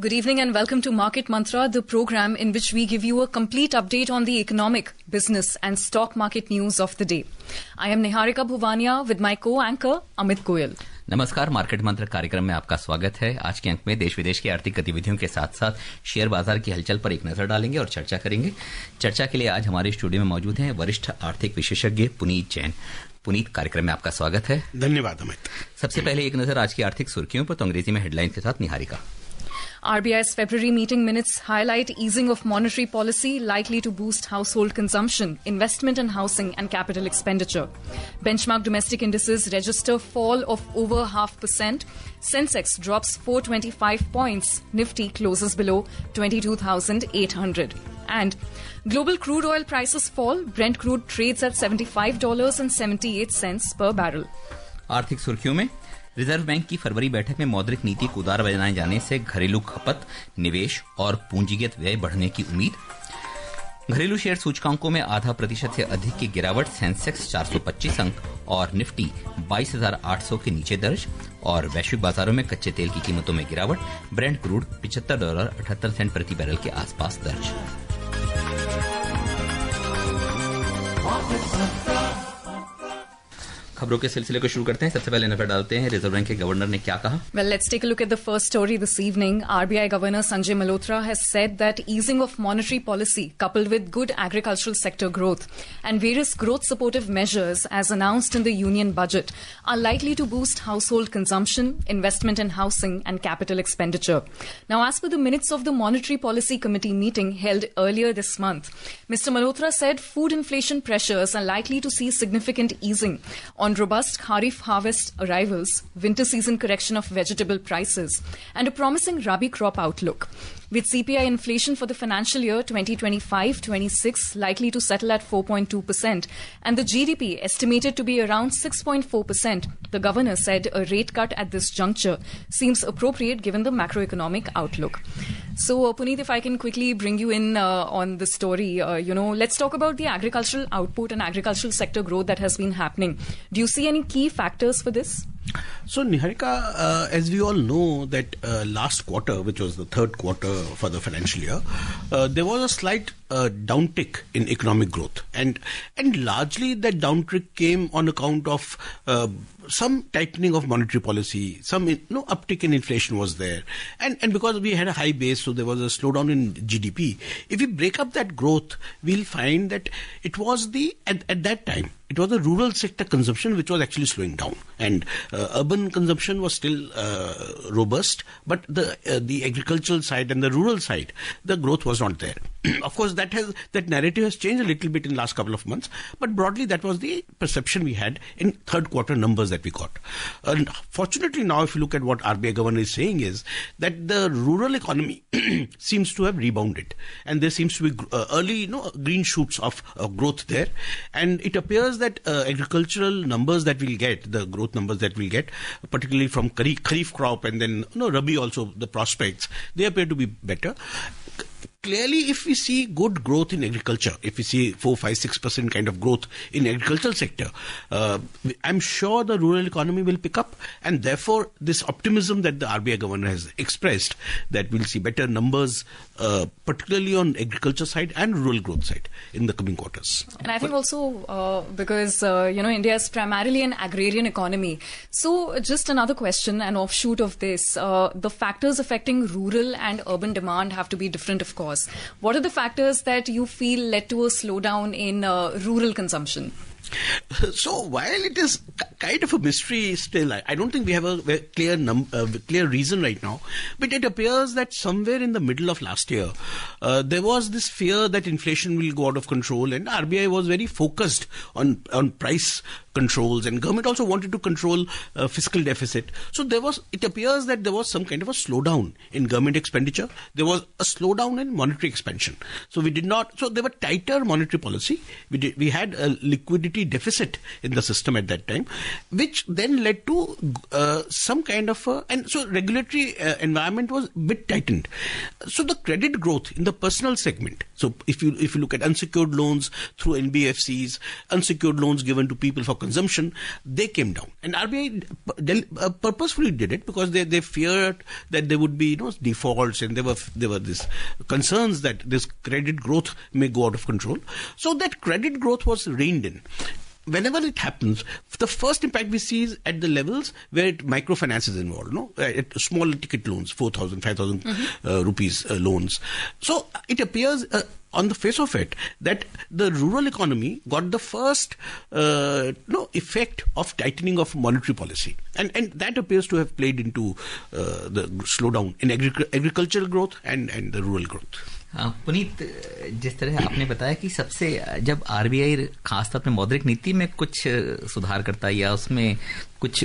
Good evening and welcome to Market Mantra, the program in which we give you a complete update on the economic, business and stock market news of the day. I am Niharika Bhuvania with my co-anchor Amit Goyal. नमस्कार, market मंत्र कार्यक्रम में आपका स्वागत है। आज के अंक में देश विदेश की आर्थिक गतिविधियों के साथ साथ शेयर बाजार की हलचल पर एक नजर डालेंगे और चर्चा करेंगे। चर्चा के लिए आज हमारे स्टूडियो में मौजूद हैं वरिष्ठ आर्थिक विशेषज्ञ पुनीत जैन। पुनीत, कार्यक्रम में आपका स्वागत है। धन्यवाद अमित। सबसे पहले एक नजर आज की आर्थिक सुर्खियों पर, तो अंग्रेजी में हेडलाइन के साथ Niharika. RBI's February meeting minutes highlight easing of monetary policy likely to boost household consumption, investment in housing and capital expenditure. Benchmark domestic indices register fall of over 0.5%. Sensex drops 425 points. Nifty closes below 22,800. And global crude oil prices fall. Brent crude trades at $75.78 per barrel. आर्थिक सुर्खियों में reserve bank की फरवरी बैठक में मौद्रिक नीति को उदार बनाए जाने से घरेलू खपत, निवेश और पूंजीगत व्यय बढ़ने की उम्मीद। घरेलू शेयर सूचकांकों में 0.5% से अधिक की गिरावट। सेंसेक्स 425 अंक और निफ्टी 22,800 के नीचे दर्ज। और वैश्विक बाजारों में कच्चे तेल की कीमतों में गिरावट। ब्रेंट क्रूड $75.78 प्रति बैरल के आसपास दर्ज। खबरों के सिलसिले को शुरू करते हैं। सबसे पहले नजर डालते हैं रिजर्व बैंक के गवर्नर ने क्या कहा। Well, let's take a look at the first story this evening. RBI Governor Sanjay Malhotra has said that easing of monetary policy coupled with good agricultural sector growth and various growth supportive measures as announced in the union budget are likely to boost household consumption, investment in housing and capital expenditure. Now, as per the minutes of the Monetary Policy Committee meeting held earlier this month, Mr. Malhotra said food inflation pressures are likely to see significant easing on robust Kharif harvest arrivals, winter season correction of vegetable prices, and a promising Rabi crop outlook. With CPI inflation for the financial year 2025-26 likely to settle at 4.2% and the GDP estimated to be around 6.4%, the governor said a rate cut at this juncture seems appropriate given the macroeconomic outlook. So, Puneet, if I can quickly bring you in on the story, let's talk about the agricultural output and agricultural sector growth that has been happening. Do you see any key factors for this? So, Niharika, as we all know that last quarter, which was the third quarter for the financial year, there was a slight downtick in economic growth. And largely that downtick came on account of some tightening of monetary policy, some uptick in inflation was there. And because we had a high base, so there was a slowdown in GDP. If we break up that growth, we'll find that it was at that time, it was the rural sector consumption which was actually slowing down. And urban consumption was still robust, but the agricultural side and the rural side, the growth was not there. Of course, that narrative has changed a little bit in the last couple of months, but broadly that was the perception we had in third quarter numbers that we got. Fortunately, now if you look at what RBI governor is saying is that the rural economy seems to have rebounded, and there seems to be early green shoots of growth there, and it appears that agricultural numbers that we'll get, the growth numbers that we'll get, particularly from Kharif crop and then Rabi also, the prospects, they appear to be better. Clearly, if we see good growth in agriculture, if we see 4, 5, 6% kind of growth in agricultural sector, I'm sure the rural economy will pick up, and therefore this optimism that the RBI governor has expressed that we'll see better numbers, particularly on agriculture side and rural growth side in the coming quarters. And I think also because India is primarily an agrarian economy. So just another question, an offshoot of this, the factors affecting rural and urban demand have to be different, of course. What are the factors that you feel led to a slowdown in rural consumption? So while it is kind of a mystery still, I don't think we have a clear reason right now, but it appears that somewhere in the middle of last year, there was this fear that inflation will go out of control, and RBI was very focused on price controls, and government also wanted to control fiscal deficit. So it appears that there was some kind of a slowdown in government expenditure. There was a slowdown in monetary expansion. So there were tighter monetary policy. We had a liquidity deficit in the system at that time, which then led to some kind of and so regulatory environment was a bit tightened. So the credit growth in the personal segment, so if you look at unsecured loans through NBFCs, unsecured loans given to people for consumption, they came down, and RBI purposefully did it because they feared that there would be defaults, and there were these concerns that this credit growth may go out of control. So that credit growth was reined in. Whenever it happens, the first impact we see is at the levels where microfinance is involved, at small ticket loans, 4,000, 5,000 rupees loans. So it appears on the face of it that the rural economy got the first effect of tightening of monetary policy, and that appears to have played into the slowdown in agricultural growth and the rural growth. Puneet, जिस तरह आपने बताया कि सबसे जब RBI खासतौर पे मौद्रिक नीति में कुछ सुधार करता है या उसमें कुछ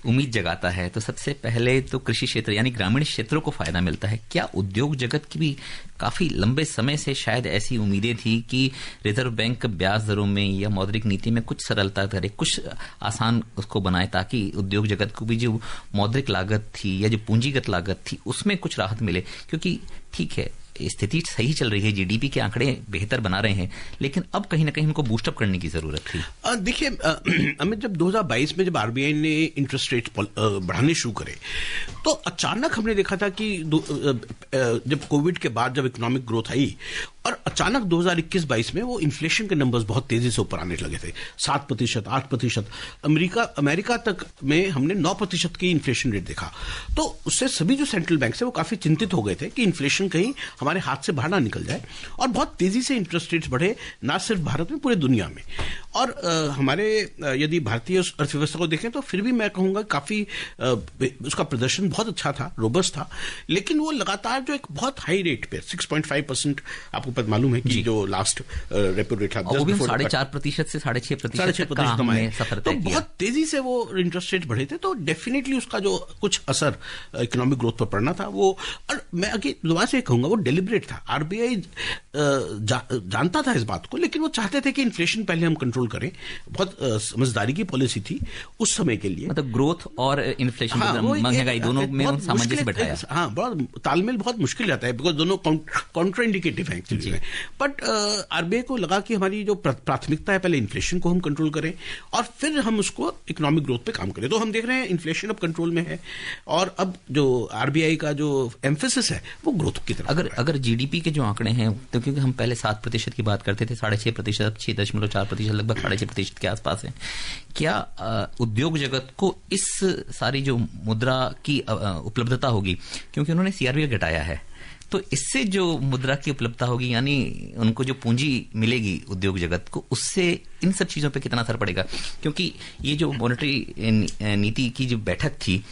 उम्मीद जगाता है, तो सबसे पहले तो कृषि क्षेत्र यानी ग्रामीण क्षेत्रों को फायदा मिलता है। क्या उद्योग जगत की भी काफी लंबे समय से शायद ऐसी उम्मीदें थी कि रिजर्व बैंक ब्याज दरों में या मौद्रिक नीति में कुछ सरलता करे, कुछ आसान उसको बनाए, ताकि उद्योग जगत को भी जो मौद्रिक लागत थी या जो पूंजीगत लागत थी उसमें कुछ राहत मिले? क्योंकि ठीक है, स्थिति सही चल रही है, जीडीपी के आंकड़े बेहतर बना रहे हैं, लेकिन अब कहीं ना कहीं हमको बूस्टअप करने की जरूरत थी। देखिए अमित, जब 2022 में जब आरबीआई ने इंटरेस्ट रेट बढ़ाने शुरू करे, तो अचानक हमने देखा था कि जब कोविड के बाद जब इकोनॉमिक ग्रोथ आई और अचानक 2021-22 में वो इन्फ्लेशन के नंबर्स बहुत तेजी से ऊपर आने लगे थे, 7%, 8%। अमेरिका तक में हमने 9% की इन्फ्लेशन रेट देखा। तो उससे सभी जो सेंट्रल बैंक है वो काफी चिंतित हो गए थे कि इन्फ्लेशन कहीं हमारे हाथ से बाहर ना निकल जाए, और बहुत तेजी से इंटरेस्ट रेट्स बढ़े, ना सिर्फ भारत में, पूरे दुनिया में। और हमारे यदि भारतीय अर्थव्यवस्था को देखें तो फिर भी मैं कहूंगा काफी उसका प्रदर्शन बहुत अच्छा था, रोबस्ट था, लेकिन वो लगातार जो एक बहुत हाई रेट पे 6.5%, आपको पता मालूम है कि जो लास्ट रेपो रेट था, वो भी 4.5% से 6.5% तो बहुत तेजी से वो इंटरेस्ट रेट बढ़े थे। तो डेफिनेटली उसका जो कुछ असर इकोनॉमिक ग्रोथ पर पड़ना था वो, और मैं आगे दोबारा से कहूंगा, वो डेलिब्रेट था। आरबीआई जानता था इस बात को, लेकिन वो चाहते थे कि इन्फ्लेशन पहले हम कंट्रोल करें। बहुत समझदारी की पॉलिसी थी उस समय के लिए, मतलब ग्रोथ और इन्फ्लेशन, महंगाई दोनों में सामंजस्य बैठाया। हाँ, बहुत तालमेल बहुत मुश्किल रहता है, बिकॉज दोनों काउंटर इंडिकेटिव है एक्चुअली में। बट आरबीआई को लगा कि हमारी जो प्राथमिकता है, पहले इन्फ्लेशन को हम कंट्रोल करें और फिर हम उसको इकोनॉमिक ग्रोथ पे काम करें। तो हम देख रहे हैं इन्फ्लेशन अब कंट्रोल में है, और अब जो आरबीआई का जो एम्फेसिस है वो ग्रोथ की तरफ। अगर जीडीपी के जो आंकड़े हैं, तो क्योंकि हम पहले 7% की बात करते थे, 6.5%, 6.4%, लगभग 6.5% के आसपास है। क्या उद्योग जगत को इस सारी जो मुद्रा की उपलब्धता होगी, क्योंकि उन्होंने सीआरबी घटाया है, तो इससे जो मुद्रा की उपलब्धता होगी, यानी उनको जो पूंजी मिलेगी उद्योग जगत को, उससे इन सब चीजों पे कितना असर पड़ेगा? क्योंकि ये जो मॉनेटरी नीति की जो बैठक थी,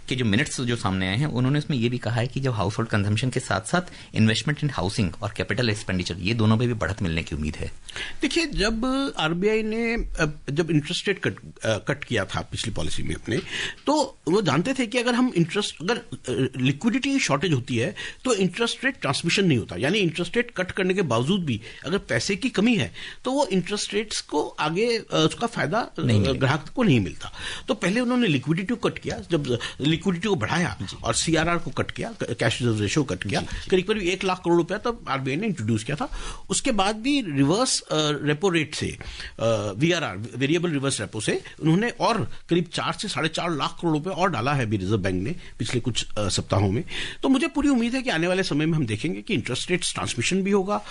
के जो मिनट्स जो सामने आए हैं, उन्होंने उसमें ये भी कहा है कि जब हाउस होल्ड कंजम्पशन के साथ साथ इन्वेस्टमेंट इन हाउसिंग और कैपिटल एक्सपेंडिचर, ये दोनों में भी बढ़त मिलने की उम्मीद है। देखिए, जब आरबीआई ने जब इंटरेस्ट रेट कट किया था पिछली पॉलिसी में अपने, तो वो जानते थे कि अगर लिक्विडिटी की शॉर्टेज होती है तो इंटरेस्ट रेट ट्रांसमिशन नहीं होता, यानी इंटरेस्ट रेट कट करने के बावजूद भी अगर पैसे की कमी है तो वो इंटरेस्ट रेट्स को आगे उसका फायदा ग्राहक को नहीं मिलता। तो पहले उन्होंने लिक्विडिटी को कट किया, जब लिक्विडिटी को बढ़ाया और सीआरआर को कट किया, कैश रिजर्व रेशियो कट किया, करीब 1 लाख करोड़ रुपया तब आरबीआई ने इंट्रोड्यूस किया था। उसके बाद भी रिवर्स रेपो रेट से, वीआरआर, वेरिएबल रिवर्स रेपो से, उन्होंने और करीब 4 से 4.5 लाख करोड़ रुपए और डाला है अभी रिजर्व बैंक ने पिछले कुछ सप्ताहों में। तो मुझे पूरी उम्मीद है कि आने वाले समय में हम देखेंगे कि इंटरेस्ट रेट ट्रांसमिशन भी होगा,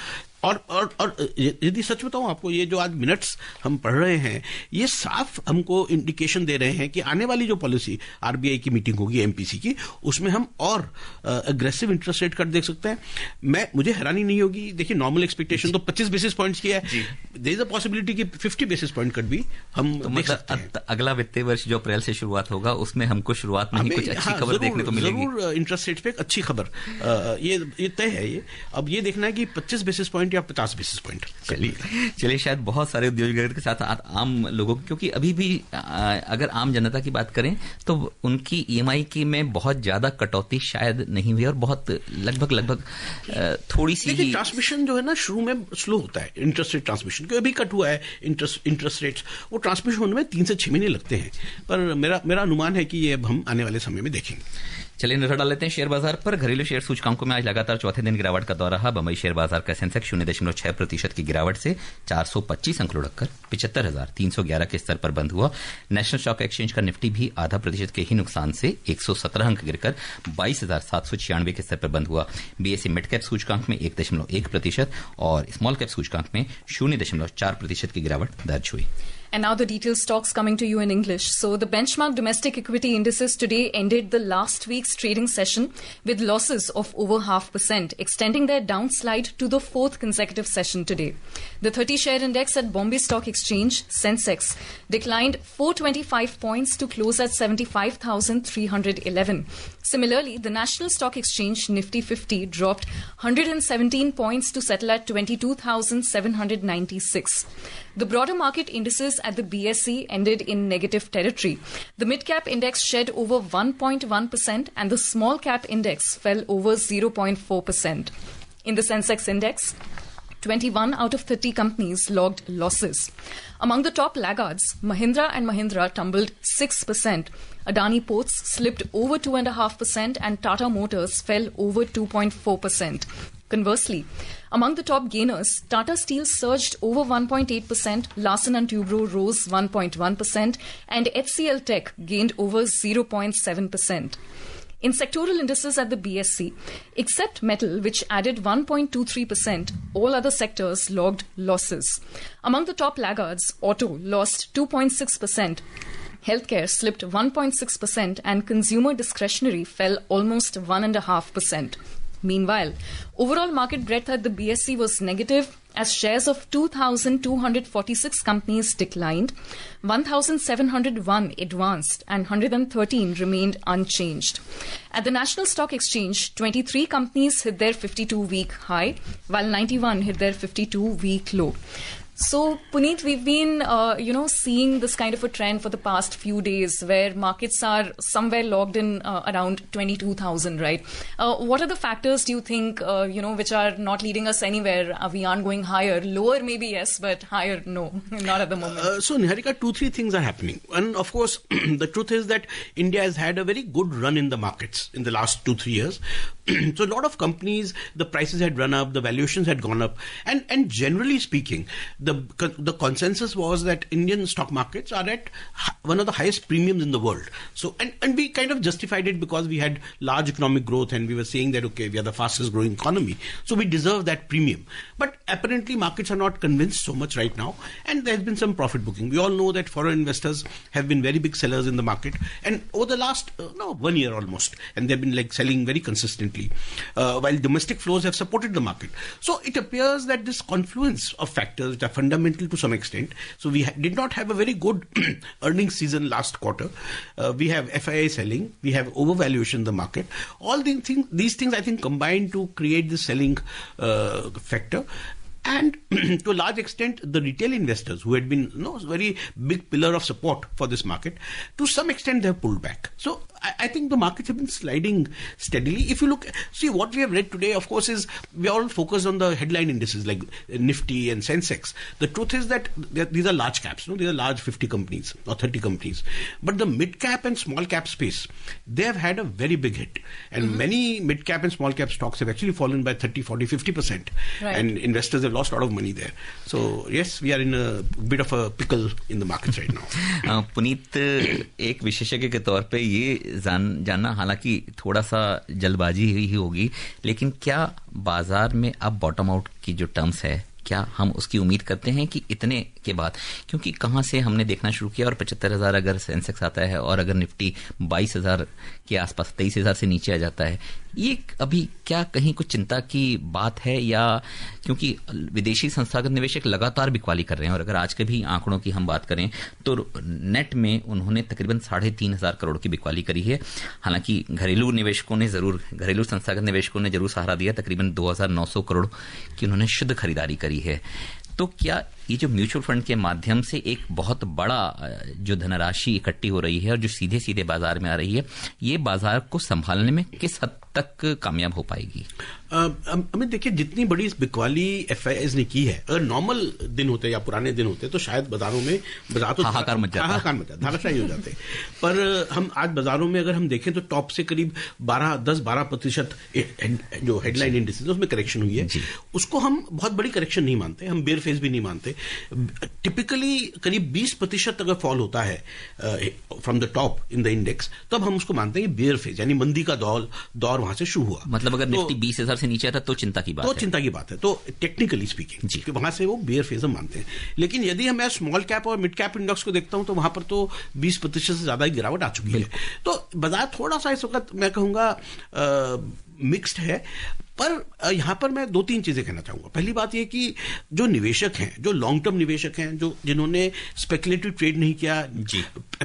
और यदि सच बताऊं आपको, ये जो आज मिनट्स हम पढ़ रहे हैं, ये साफ हमको इंडिकेशन दे रहे हैं कि आने वाली जो पॉलिसी आरबीआई की मीटिंग होगी एमपीसी की, उसमें हम और अग्रेसिव इंटरेस्ट रेट कट देख सकते हैं। मुझे हैरानी नहीं होगी, देखिए नॉर्मल एक्सपेक्टेशन तो 25 बेसिस पॉइंट्स की है, देयर इज अ पॉसिबिलिटी कि 50 बेसिस पॉइंट कट भी हम देख सकते हैं। अगला वित्तीय वर्ष जो अप्रैल से शुरुआत होगा, उसमें हमको शुरुआत में ही कुछ अच्छी खबर देखने को मिलेगी। जरूर इंटरेस्ट रेट पे एक अच्छी खबर, ये तय है। ये अब ये देखना है कि 25 बेसिस पॉइंट या 50 बेसिस पॉइंट। चलिए शायद बहुत सारे उद्योग के साथ आम लोगों, क्योंकि अभी भी अगर आम जनता की बात करें तो उनकी ईएमआई की में बहुत ज्यादा कटौती शायद नहीं हुई, और बहुत लगभग थोड़ी सी ही ट्रांसमिशन जो है ना शुरू में स्लो होता है, इंटरेस्ट रेट ट्रांसमिशन, क्योंकि अभी कट हुआ है इंटरेस्ट रेट्स, वो ट्रांसमिशन होने में 3 से 6 महीने लगते हैं, पर मेरा अनुमान है कि ये अब हम आने वाले समय में देखेंगे। चलिए नजर डाल लेते हैं शेयर बाजार पर। घरेलू शेयर सूचकांकों में आज लगातार चौथे दिन गिरावट का दौर रहा। बंबई शेयर बाजार का सेंसेक्स 0.6% की गिरावट से 425 अंक लुढ़ककर 75,311 के स्तर पर बंद हुआ। नेशनल स्टॉक एक्सचेंज का निफ्टी भी आधा प्रतिशत के ही नुकसान से 117 अंक गिरकर 22,796 के स्तर पर बंद हुआ। बीएसई मिड कैप सूचकांक में 1.1% और स्मॉल कैप सूचकांक में 0.4% की गिरावट दर्ज हुई। And now the detailed stocks coming to you in English. So the benchmark domestic equity indices today ended the last week's trading session with losses of over 0.5%, extending their downslide to the 4th consecutive session today. The 30-share index at Bombay Stock Exchange, Sensex, declined 425 points to close at 75,311. Similarly, the National Stock Exchange Nifty 50 dropped 117 points to settle at 22,796. The broader market indices at the BSE ended in negative territory. The mid-cap index shed over 1.1% and the small-cap index fell over 0.4%. In the Sensex index, 21 out of 30 companies logged losses. Among the top laggards, Mahindra & Mahindra tumbled 6%. Adani Ports slipped over 2.5% and Tata Motors fell over 2.4%. Conversely, among the top gainers, Tata Steel surged over 1.8%, Larsen & Toubro rose 1.1%, and HCL Tech gained over 0.7%. In sectoral indices at the BSE, except metal, which added 1.23%, all other sectors logged losses. Among the top laggards, auto lost 2.6%. Healthcare slipped 1.6% and consumer discretionary fell almost 1.5%. Meanwhile, overall market breadth at the BSE was negative as shares of 2,246 companies declined, 1,701 advanced and 113 remained unchanged. At the National Stock Exchange, 23 companies hit their 52-week high, while 91 hit their 52-week low. So, Puneet, we've been, seeing this kind of a trend for the past few days where markets are somewhere logged in around 22,000, right? What are the factors, do you think, which are not leading us anywhere? We aren't going higher. Lower, maybe, yes, but higher, no, not at the moment. So, Niharika, 2-3 things are happening. And, of course, the truth is that India has had a very good run in the markets in the last 2-3 years. So, a lot of companies, the prices had run up, the valuations had gone up. And generally speaking, the consensus was that Indian stock markets are at one of the highest premiums in the world. So, and we kind of justified it because we had large economic growth and we were saying that, okay, we are the fastest growing economy. So we deserve that premium. But apparently markets are not convinced so much right now. And there's been some profit booking. We all know that foreign investors have been very big sellers in the market. And over the last, 1 year almost. And they've been like selling very consistently. While domestic flows have supported the market. So it appears that this confluence of factors which are fundamental to some extent. So we did not have a very good earnings season last quarter. We have FII selling. We have overvaluation in the market. All these things I think combine to create the selling factor. And to a large extent, the retail investors who had been a very big pillar of support for this market, to some extent they have pulled back. So I think the markets have been sliding steadily. If you see what we have read today, of course, is we are all focused on the headline indices like Nifty and Sensex. The truth is that these are large caps. These are large 50 companies or 30 companies. But the mid cap and small cap space, they have had a very big hit. And many mid cap and small cap stocks have actually fallen by 30, 40, 50%. Right. And investors have lost a lot of money there. So yes, we are in a bit of a pickle in the markets right now. Puneet, एक विशेषज्ञ के तौर पे ये जानना, हालांकि थोड़ा सा जल्दबाजी ही होगी, लेकिन क्या बाजार में अब बॉटम आउट की जो टर्म्स है, क्या हम उसकी उम्मीद करते हैं कि इतने के बाद, क्योंकि कहां से हमने देखना शुरू किया और 75,000 अगर सेंसेक्स आता है और अगर निफ्टी 22,000 के आसपास 23,000 से नीचे आ जाता है, ये अभी क्या कहीं कुछ चिंता की बात है? या क्योंकि विदेशी संस्थागत निवेशक लगातार बिकवाली कर रहे हैं और अगर आज के भी आंकड़ों की हम बात करें तो नेट में उन्होंने तकरीबन 3,500 करोड़ की बिकवाली करी है। हालांकि घरेलू संस्थागत निवेशकों ने जरूर सहारा दिया, तकरीबन 2,900 करोड़ की उन्होंने शुद्ध खरीदारी करी है। तो क्या ये जो म्यूचुअल फंड के माध्यम से एक बहुत बड़ा जो धनराशि इकट्ठी हो रही है और जो सीधे सीधे बाजार में आ रही है, ये बाजार को संभालने में किस हद तक कामयाब हो पाएगी? अमित, देखिए, जितनी बड़ी इस बिकवाली एफआईआईज ने की है, अगर नॉर्मल दिन होते या पुराने दिन होते तो शायद बाजारों में तो हाहाकार मच जाता, धाराशाही हो जाते। पर हम आज बाजारों में अगर हम देखें तो टॉप से करीब 10-12% जो हेडलाइन इंडिसेस उसमें करेक्शन हुई है, उसको हम बहुत बड़ी करेक्शन नहीं मानते, हम बेयर फेस भी नहीं मानते। टिपिकली करीब 20% अगर फॉल होता है from the top in the index, तब हम उसको मानते हैं बेयर फेस, यानी मंदी का दौर वहां से शुरू हुआ। मतलब अगर निफ्टी 20,000 से नीचे आता तो चिंता की बात है। तो टेक्निकली स्पीकिंग वहां से वो बेयर फेज हम मानते हैं। लेकिन यदि हम स्मॉल कैप और मिड कैप इंडेक्स को देखता हूं तो वहां पर तो 20% से ज्यादा ही गिरावट आ चुकी है। तो बाजार थोड़ा सा इस वक्त मैं कहूंगा मिक्स्ड है। पर यहां पर मैं 2-3 चीजें कहना चाहूंगा। पहली बात यह कि जो निवेशक हैं, जो लॉन्ग टर्म निवेशक हैं, जिन्होंने स्पेकुलेटिव ट्रेड नहीं किया,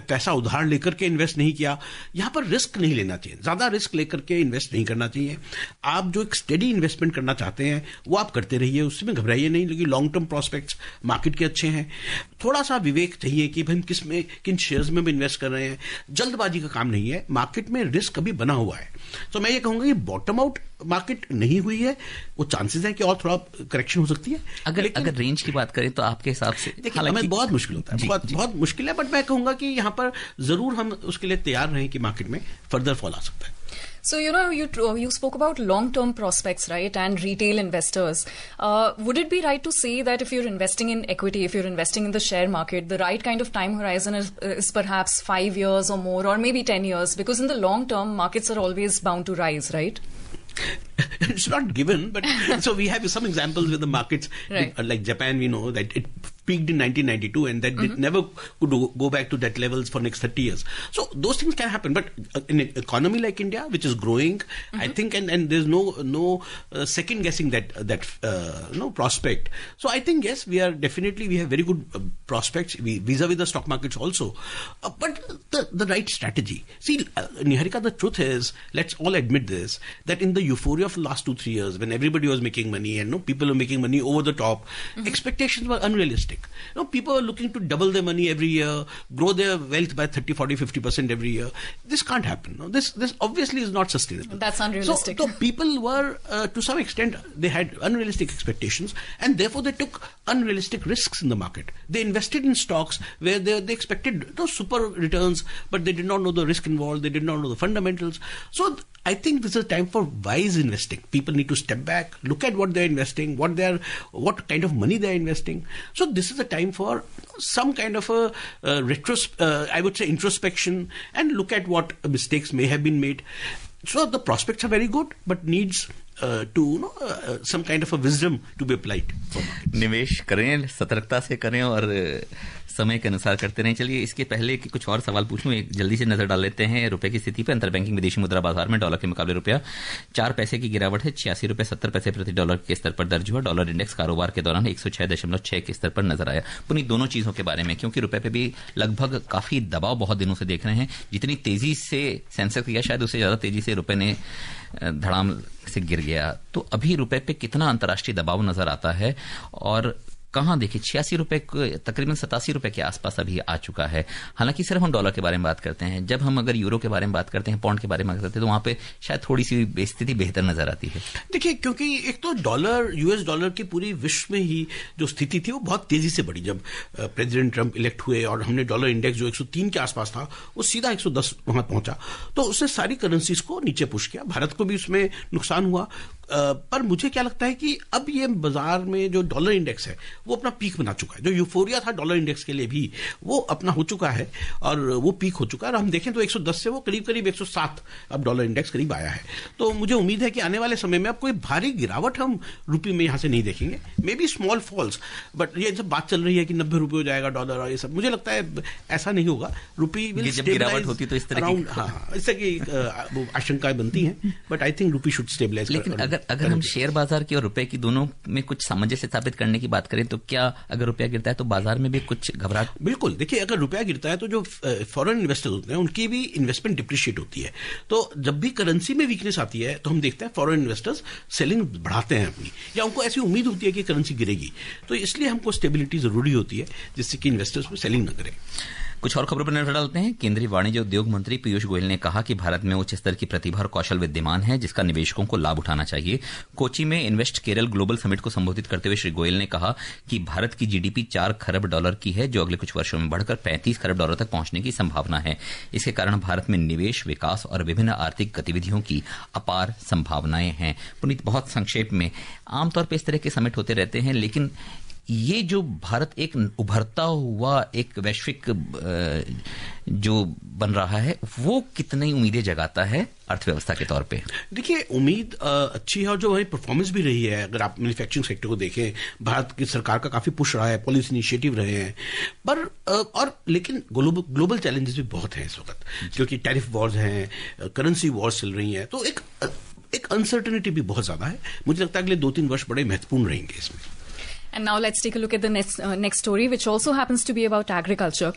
पैसा उधार लेकर के इन्वेस्ट नहीं किया, यहां पर रिस्क नहीं लेना चाहिए, ज्यादा रिस्क लेकर के इन्वेस्ट नहीं करना चाहिए। आप जो एक स्टेडी इन्वेस्टमेंट करना चाहते हैं वो आप करते रहिए, उसमें घबराइए नहीं, लेकिन लॉन्ग टर्म प्रोस्पेक्ट्स मार्केट के अच्छे हैं। थोड़ा सा विवेक चाहिए कि हम किन शेयर्स में इन्वेस्ट कर रहे हैं। जल्दबाजी का काम नहीं है, मार्केट में रिस्क अभी बना हुआ है। तो मैं ये कहूंगा कि बॉटम आउट मार्केट नहीं हुई है, वो चांसेस है कि और थोड़ा करेक्शन हो सकती है। अगर रेंज की बात करें तो आपके हिसाब से हमें बहुत मुश्किल होता है, बहुत मुश्किल है। बट मैं कहूंगा कि यहां पर जरूर हम उसके लिए तैयार रहें कि मार्केट में फर्दर फॉल आ सकता है। So, you spoke about long-term prospects, right, and retail investors. Would it be right to say that if you're investing in equity, if you're investing in the share market, the right kind of time horizon is perhaps 5 years or more, or maybe 10 years? Because in the long term, markets are always bound to rise, right? It's not given, but so we have some examples with the markets, right. Like Japan, we know that it peaked in 1992 and that it never could go back to that levels for next 30 years. So those things can happen, but in an economy like India, which is growing, I think, and there's no second guessing that prospect. So I think yes, we have very good prospects vis-a-vis the stock markets also, but the right strategy. See, Niharika, the truth is, let's all admit this, that in the euphoria of the last 2-3 years, when everybody was making money and people were making money over the top, expectations were unrealistic. People are looking to double their money every year, grow their wealth by 30, 40, 50% every year. This can't happen. This obviously is not sustainable. That's unrealistic. So people were, to some extent, they had unrealistic expectations, and therefore they took unrealistic risks in the market. They invested in stocks where they expected those super returns, but they did not know the risk involved, they did not know the fundamentals. So I think this is a time for wise investing. People need to step back, look at what they're investing, what kind of money they're investing. So this is a time for some kind of I would say introspection, and look at what mistakes may have been made. So the prospects are very good, but needs some kind of a wisdom to be applied. निवेश करें, सतर्कता से करें और समय के अनुसार करते रहें। चलिए, इसके पहले कि कुछ और सवाल पूछूं, एक जल्दी से नजर डाल लेते हैं रुपए की स्थिति पर। अंतर बैंकिंग विदेशी मुद्रा बाजार में डॉलर के मुकाबले रुपया 4 पैसे की गिरावट है, 86 रुपए 70 पैसे प्रति डॉलर के स्तर पर दर्ज हुआ। डॉलर इंडेक्स कारोबार के दौरान 106.6 के स्तर पर नजर आया। पुनी दोनों चीजों के बारे में, क्योंकि रुपए पे भी लगभग काफी दबाव बहुत दिनों से देख रहे हैं। जितनी तेजी से सेंसेक्स गया, शायद उससे ज्यादा तेजी से रुपए ने धड़ाम से गिर गया। तो अभी रुपए पे कितना अंतर्राष्ट्रीय दबाव नजर आता है और कहां देखिए 86 रुपए, तकरीबन 87 रुपए के आसपास अभी आ चुका है। हालांकि सिर्फ हम डॉलर के बारे में बात करते हैं, जब हम अगर यूरो के बारे में बात करते हैं, पाउंड के बारे में बात करते हैं, तो वहां पे शायद थोड़ी सी स्थिति बेहतर नजर आती है। देखिए, क्योंकि एक तो यूएस डॉलर की पूरी विश्व में ही जो स्थिति थी वो बहुत तेजी से बढ़ी। जब प्रेसिडेंट ट्रंप इलेक्ट हुए और हमने डॉलर इंडेक्स जो 103 के आसपास था वो सीधा 110 वहां पहुंचा, तो उसने सारी करेंसीज को नीचे पुश किया। भारत को भी उसमें नुकसान हुआ। पर मुझे क्या लगता है कि अब ये बाजार में जो डॉलर इंडेक्स है वो अपना पीक बना चुका है। जो यूफोरिया था डॉलर इंडेक्स के लिए भी, वो अपना हो चुका है और वो पीक हो चुका है। और हम देखें तो 110 से वो करीब करीब 107 अब डॉलर इंडेक्स करीब आया है। तो मुझे उम्मीद है कि आने वाले समय में अब कोई भारी गिरावट हम रुपये में यहाँ से नहीं देखेंगे, maybe small falls, but ये सब बात चल रही है कि 90 रुपये हो जाएगा डॉलर और ये सब, मुझे लगता है ऐसा नहीं होगा। रुपये विल गिरावट होती तो इस तरह की इस तरह की आशंकाएं बनती हैं, बट आई थिंक रुपये शुड स्टेबलाइज। लेकिन अगर हम शेयर बाजार की और रुपए की दोनों में कुछ सामंजस्य स्थापित करने की बात करें तो क्या अगर रुपया गिरता है तो बाजार में भी कुछ घबराहट? बिल्कुल, देखिए अगर रुपया गिरता है तो जो फॉरेन इन्वेस्टर्स होते हैं उनकी भी इन्वेस्टमेंट डिप्रिशिएट होती है। तो जब भी करेंसी में वीकनेस आती है तो हम देखते हैं फॉरेन इन्वेस्टर्स सेलिंग बढ़ाते हैं अपनी, या उनको ऐसी उम्मीद होती है कि करेंसी गिरेगी। तो इसलिए हमको स्टेबिलिटी जरूरी होती है जिससे कि इन्वेस्टर्स में सेलिंग न करें। कुछ और खबरों पर नजर डालते हैं। केंद्रीय वाणिज्य उद्योग मंत्री पीयूष गोयल ने कहा कि भारत में उच्च स्तर की प्रतिभा और कौशल विद्यमान है जिसका निवेशकों को लाभ उठाना चाहिए। कोची में इन्वेस्ट केरल ग्लोबल समिट को संबोधित करते हुए श्री गोयल ने कहा कि भारत की जीडीपी 4 खरब डॉलर की है, जो अगले कुछ वर्षों में बढ़कर 35 खरब डॉलर तक पहुंचने की संभावना है। इसके कारण भारत में निवेश, विकास और विभिन्न आर्थिक गतिविधियों की अपार संभावनाएं हैं। पुनीत, बहुत संक्षेप में, आमतौर पर इस तरह के समिट होते रहते हैं, लेकिन ये जो भारत एक उभरता हुआ एक वैश्विक जो बन रहा है वो कितनी उम्मीदें जगाता है अर्थव्यवस्था के तौर पे? देखिए, उम्मीद अच्छी है और जो हमारी परफॉर्मेंस भी रही है। अगर आप मैन्युफैक्चरिंग सेक्टर को देखें, भारत की सरकार का काफी पुश रहा है, पॉलिसी इनिशिएटिव रहे हैं, पर और लेकिन ग्लोबल चैलेंजेस भी बहुत हैं इस वक्त, क्योंकि टैरिफ वॉर्स हैं, करेंसी वॉर्स चल रही हैं, तो एक अनसर्टेनिटी भी बहुत ज्यादा है। मुझे लगता है अगले 2-3 वर्ष बड़े महत्वपूर्ण रहेंगे इसमें। And now let's take a look at the next story, which also happens to be about agriculture.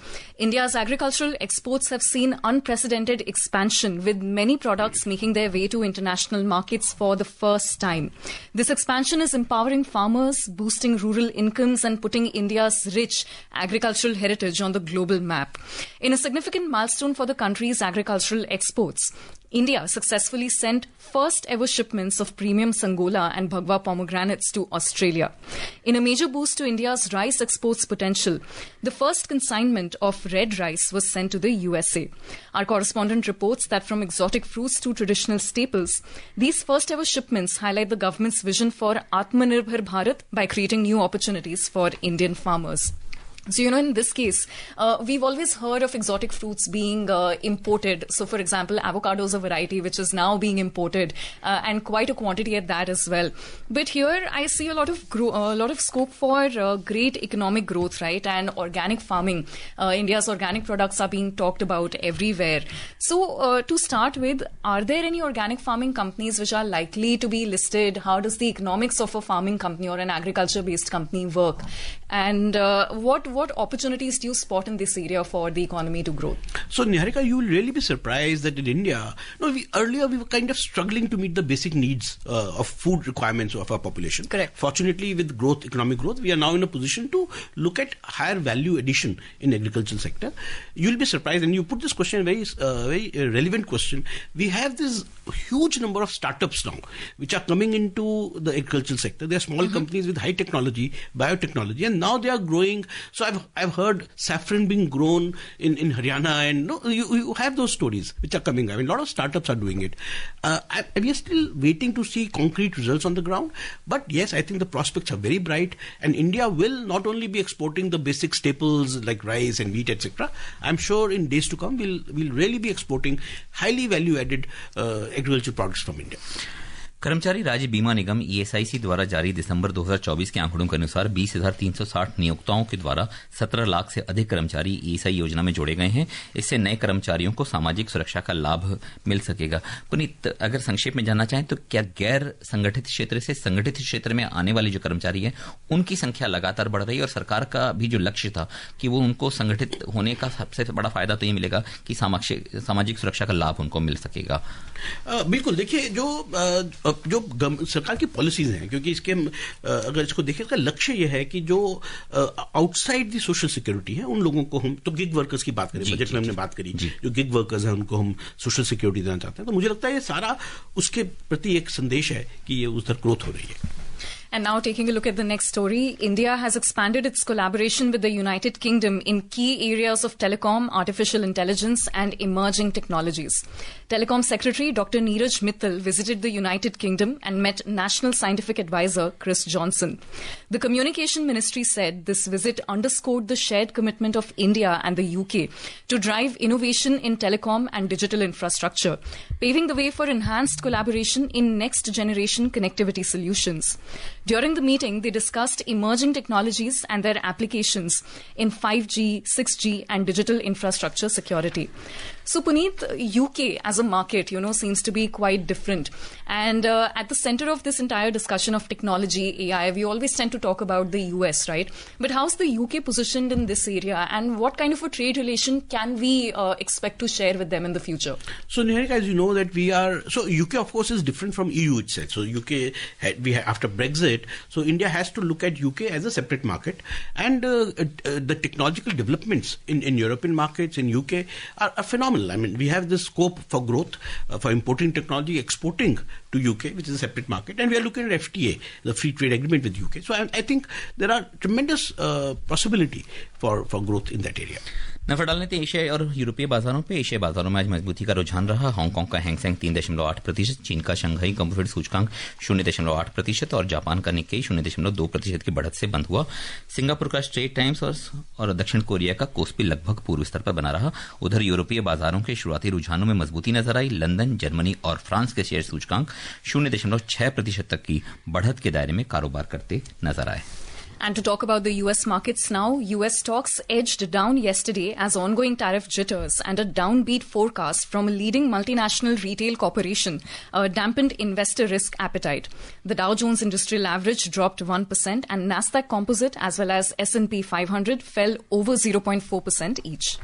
India's agricultural exports have seen unprecedented expansion, with many products making their way to international markets for the first time. This expansion is empowering farmers, boosting rural incomes, and putting India's rich agricultural heritage on the global map. In a significant milestone for the country's agricultural exports, India successfully sent first ever shipments of premium Sangola and Bhagwa pomegranates to Australia. In a major boost to India's rice exports potential, the first consignment of red rice was sent to the USA. Our correspondent reports that from exotic fruits to traditional staples, these first ever shipments highlight the government's vision for Atmanirbhar Bharat by creating new opportunities for Indian farmers. So, in this case, we've always heard of exotic fruits being imported. So, for example, avocado is a variety which is now being imported, and quite a quantity at that as well. But here, I see a lot of scope for great economic growth, right? And organic farming. India's organic products are being talked about everywhere. So, to start with, are there any organic farming companies which are likely to be listed? How does the economics of a farming company or an agriculture-based company work? And what opportunities do you spot in this area for the economy to grow? So, Niharika, you will really be surprised that in India, earlier we were kind of struggling to meet the basic needs of food requirements of our population. Correct. Fortunately, with economic growth, we are now in a position to look at higher value addition in agricultural sector. You will be surprised, and you put this question, very relevant question. We have this huge number of startups now, which are coming into the agricultural sector. They are small companies with high technology, biotechnology, and now they are growing. So I've heard saffron being grown in Haryana, and you have those stories which are coming. I mean, a lot of startups are doing it. We are still waiting to see concrete results on the ground. But yes, I think the prospects are very bright, and India will not only be exporting the basic staples like rice and wheat, etc. I'm sure in days to come we'll really be exporting highly value-added agricultural products from India. कर्मचारी राज्य बीमा निगम ESIC द्वारा जारी दिसंबर 2024 के आंकड़ों के अनुसार 20,360 नियोक्ताओं के द्वारा 17 लाख से अधिक कर्मचारी ईएसआई योजना में जोड़े गए हैं। इससे नए कर्मचारियों को सामाजिक सुरक्षा का लाभ मिल सकेगा। पुनीत, अगर संक्षेप में जानना चाहें तो क्या गैर संगठित क्षेत्र से संगठित क्षेत्र में आने वाले जो कर्मचारी हैं उनकी संख्या लगातार बढ़ रही है, और सरकार का भी जो लक्ष्य था कि वो उनको संगठित होने का सबसे बड़ा फायदा तो ये मिलेगा कि सामाजिक सुरक्षा का लाभ उनको मिल सकेगा? बिल्कुल, देखिए जो सरकार की पॉलिसीज हैं, क्योंकि इसके अगर इसको देखें, इसका लक्ष्य यह है कि जो आउटसाइड दी सोशल सिक्योरिटी है उन लोगों को हम, तो गिग वर्कर्स की बात करें, बजट में हमने बात करी, जो गिग वर्कर्स हैं उनको हम सोशल सिक्योरिटी देना चाहते हैं। तो मुझे लगता है ये सारा उसके प्रति एक संदेश है कि ये उधर ग्रोथ हो रही है। And now taking a look at the next story, India has expanded its collaboration with the United Kingdom in key areas of telecom, artificial intelligence and emerging technologies. Telecom Secretary Dr. Neeraj Mittal visited the United Kingdom and met National Scientific Advisor Chris Johnson. The Communication Ministry said this visit underscored the shared commitment of India and the UK to drive innovation in telecom and digital infrastructure, paving the way for enhanced collaboration in next-generation connectivity solutions. During the meeting, they discussed emerging technologies and their applications in 5G, 6G and digital infrastructure security. So, Puneet, UK as a market, seems to be quite different. And at the center of this entire discussion of technology, AI, we always tend to talk about the US, right? But how's the UK positioned in this area, and what kind of a trade relation can we expect to share with them in the future? So, Niharika, as you know, that UK, of course, is different from EU itself. So, UK, after Brexit, so India has to look at UK as a separate market. And the technological developments in European markets, in UK, are phenomenal. I mean, we have this scope for growth, for importing technology, exporting to UK, which is a separate market, and we are looking at FTA, the free trade agreement with UK. So I think there are tremendous possibility for growth in that area. नफा डालने थे एशियाई और यूरोपीय बाजारों पे। एशियाई बाजारों में आज मजबूती का रुझान रहा। हांगकांग का हैंगसेंग 3.8%, चीन का शंघाई कंपोजिट सूचकांक 0.8% और जापान का निक्केई 0.2% की बढ़त से बंद हुआ। सिंगापुर का स्ट्रेट टाइम्स और दक्षिण कोरिया का कोस्पी लगभग पूर्व स्तर पर बना रहा। उधर यूरोपीय बाजारों के शुरुआती रुझानों में मजबूती नजर आई। लंदन, जर्मनी और फ्रांस के शेयर सूचकांक 0.6% तक की बढ़त के दायरे में कारोबार करते नजर आए। And to talk about the US markets now, US stocks edged down yesterday as ongoing tariff jitters and a downbeat forecast from a leading multinational retail corporation dampened investor risk appetite. The Dow Jones Industrial Average dropped 1% and Nasdaq Composite as well as S&P 500 fell over 0.4% each.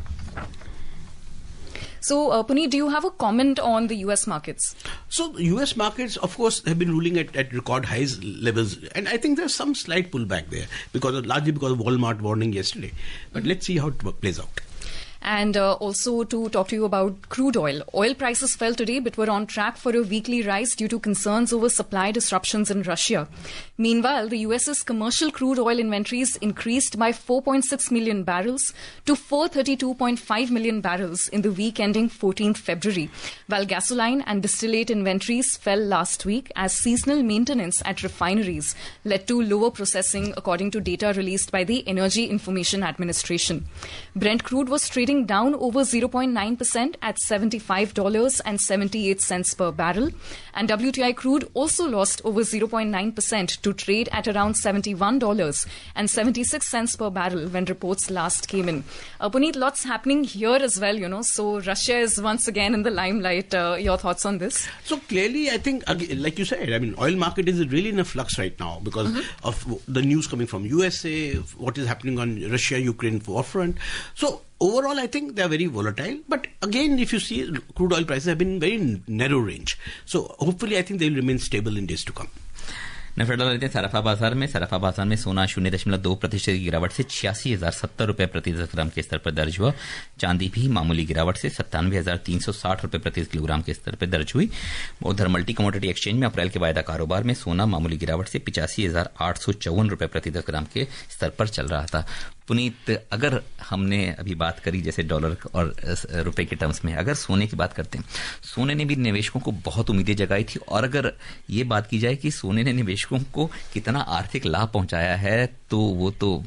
So, Puneet, do you have a comment on the US markets? So, the US markets, of course, have been ruling at record highs levels. And I think there's some slight pullback there, largely because of Walmart warning yesterday. But let's see how it plays out. And also to talk to you about crude oil. Oil prices fell today but were on track for a weekly rise due to concerns over supply disruptions in Russia. Meanwhile, the US's commercial crude oil inventories increased by 4.6 million barrels to 432.5 million barrels in the week ending 14th February, while gasoline and distillate inventories fell last week as seasonal maintenance at refineries led to lower processing, according to data released by the Energy Information Administration. Brent crude was trading down over 0.9% at $75.78 per barrel, and WTI crude also lost over 0.9% to trade at around $71.76 per barrel when reports last came in. Puneet, lots happening here as well, so Russia is once again in the limelight. Your thoughts on this? So clearly, I think, like you said, I mean, oil market is really in a flux right now because of the news coming from USA, what is happening on Russia-Ukraine forefront. So overall, I think they are very volatile. But again, if you see, crude oil prices have been very narrow range. So hopefully, I think they will remain stable in days to come. नफा डाल लेते हैं सराफा बाजार में सोना 0.2% की गिरावट से 86,070 रुपए प्रति 10 ग्राम के स्तर पर दर्ज हुआ। चांदी भी मामूली गिरावट से 97,360 रुपए प्रति किलोग्राम के स्तर पर दर्ज हुई। उधर मल्टी कमोडिटी एक्सचेंज में अप्रैल के वायदा कारोबार में सोना मामूली गिरावट से 85,854 रुपए प्रति 10 ग्राम के स्तर पर चल रहा था। पुनीत, अगर हमने अभी बात करी जैसे डॉलर और रुपए के टर्म्स में, अगर सोने की बात करते हैं, सोने ने भी निवेशकों को बहुत उम्मीदें जगाई थी। और अगर ये बात की जाए कि सोने ने निवेशकों को कितना आर्थिक लाभ पहुंचाया है, तो वो तो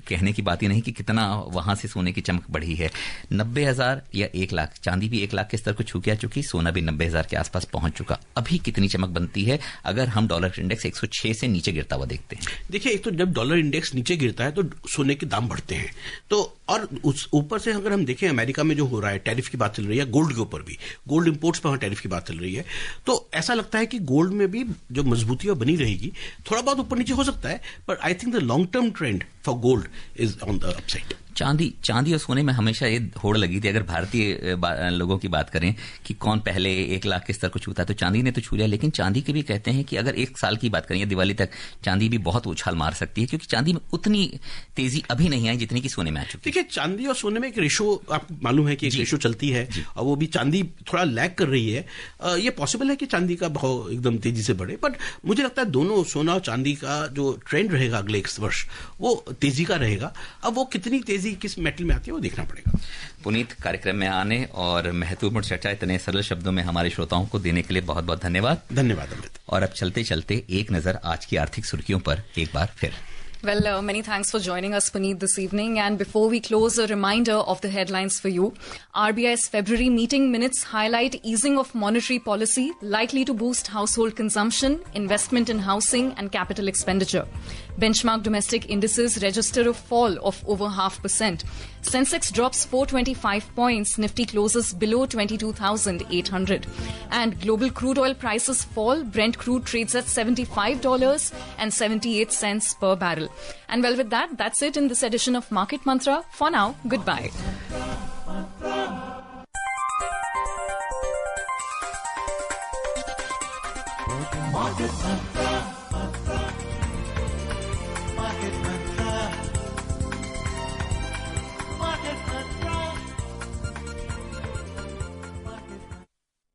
कहने की बात ही नहीं कि कितना वहां से सोने की चमक बढ़ी है। 90,000 या 1 लाख, चांदी भी 1 लाख के स्तर को छू के आ चुकी, सोना भी 90,000 के आसपास पहुंच चुका। अभी कितनी चमक बनती है अगर हम डॉलर इंडेक्स 106 से नीचे गिरता हुआ देखते हैं? देखिए, एक तो जब डॉलर इंडेक्स नीचे गिरता है तो सोने के दाम बढ़ते हैं। तो और उस ऊपर से अगर हम देखें अमेरिका में जो हो रहा है, टैरिफ की बात चल रही है, गोल्ड के ऊपर भी, गोल्ड इंपोर्ट्स पर टैरिफ की बात चल रही है, तो ऐसा लगता है कि गोल्ड में भी जो मजबूती बनी रहेगी। थोड़ा बहुत ऊपर नीचे हो सकता है, पर I think the long term trend for gold is on the upside. चांदी और सोने में हमेशा ये होड़ लगी थी। अगर भारतीय लोगों की बात करें कि कौन पहले 1 लाख के स्तर को छूता है, तो चांदी ने तो छू लिया। लेकिन चांदी के भी कहते हैं कि अगर 1 साल की बात करें या दिवाली तक, चांदी भी बहुत उछाल मार सकती है, क्योंकि चांदी में उतनी तेजी अभी नहीं आई जितनी कि सोने में आ चुकी है। देखिए, चांदी और सोने में एक रेशो, आपको मालूम है कि एक रेशो चलती है, और वो भी चांदी थोड़ा लैग कर रही है। ये पॉसिबल है कि चांदी का भाव एकदम तेजी से बढ़े, बट मुझे लगता है दोनों सोना और चांदी का जो ट्रेंड रहेगा अगले 1 वर्ष, वो तेजी का रहेगा। अब वो कितनी तेजी किस मेटल में आती है वो देखना पड़ेगा। पुनीत, कार्यक्रम में आने और महत्वपूर्ण चर्चा इतने सरल शब्दों में हमारे श्रोताओं को देने के लिए बहुत बहुत धन्यवाद। धन्यवाद अमृत। और अब चलते चलते एक नजर आज की आर्थिक सुर्खियों पर एक बार फिर। Well, many thanks for joining us, Puneet, this evening. And before we close, a reminder of the headlines for you. RBI's February meeting minutes highlight easing of monetary policy, likely to boost household consumption, investment in housing and capital expenditure. Benchmark domestic indices register a fall of over 0.5%. Sensex drops 425 points, Nifty closes below 22,800. And global crude oil prices fall, Brent crude trades at $75.78 per barrel. And well, with that, that's it in this edition of Market Mantra. For now, goodbye. Market Mantra.